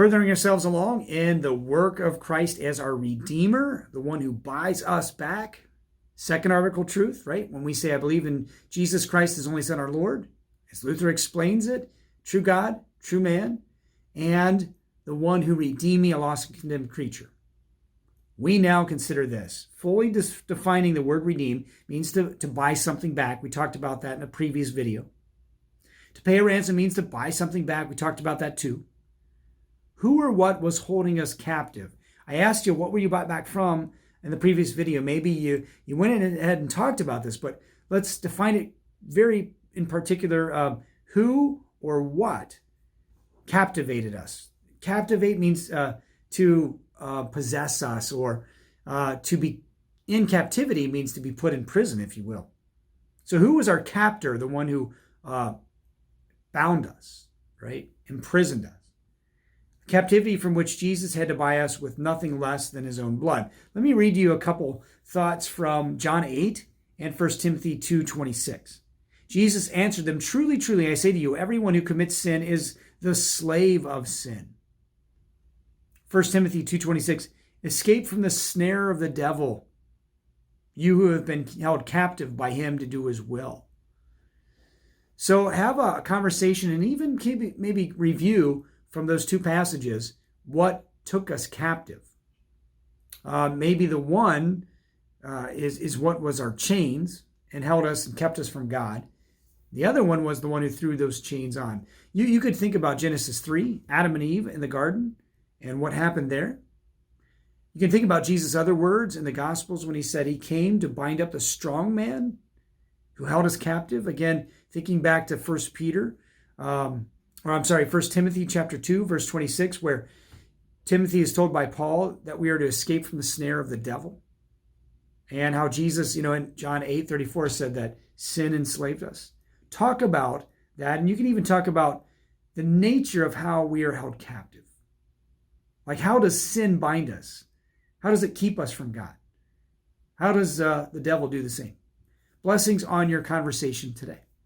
Furthering ourselves along in the work of Christ as our Redeemer, the one who buys us back. Second article truth, right? When we say, I believe in Jesus Christ, his only Son, our Lord, as Luther explains it, true God, true man, and the one who redeemed me, a lost and condemned creature. We now consider this. Fully defining the word redeem means to buy something back. We talked about that in a previous video. To pay a ransom means to buy something back. We talked about that too. Who or what was holding us captive? I asked you, what were you bought back from in the previous video? Maybe you went ahead and talked about this, but let's define it very in particular. Who or what captivated us? Captivate means to possess us, or to be in captivity means to be put in prison, if you will. So who was our captor, the one who bound us, right? Imprisoned us. Captivity from which Jesus had to buy us with nothing less than his own blood. Let me read you a couple thoughts from John 8 and 1 Timothy 2:26. Jesus answered them, truly, truly, I say to you, everyone who commits sin is the slave of sin. 1 Timothy 2:26, escape from the snare of the devil, you who have been held captive by him to do his will. So have a conversation and even maybe review from those two passages what took us captive. Maybe the one is what was our chains and held us and kept us from God. The other one was the one who threw those chains on. You could think about Genesis 3, Adam and Eve in the garden and what happened there. You can think about Jesus' other words in the Gospels when he said he came to bind up the strong man who held us captive. Again, thinking back to 1 Timothy chapter 2, verse 26, where Timothy is told by Paul that we are to escape from the snare of the devil. And how Jesus, in John 8:34 said that sin enslaved us. Talk about that, and you can even talk about the nature of how we are held captive. Like, how does sin bind us? How does it keep us from God? How does the devil do the same? Blessings on your conversation today.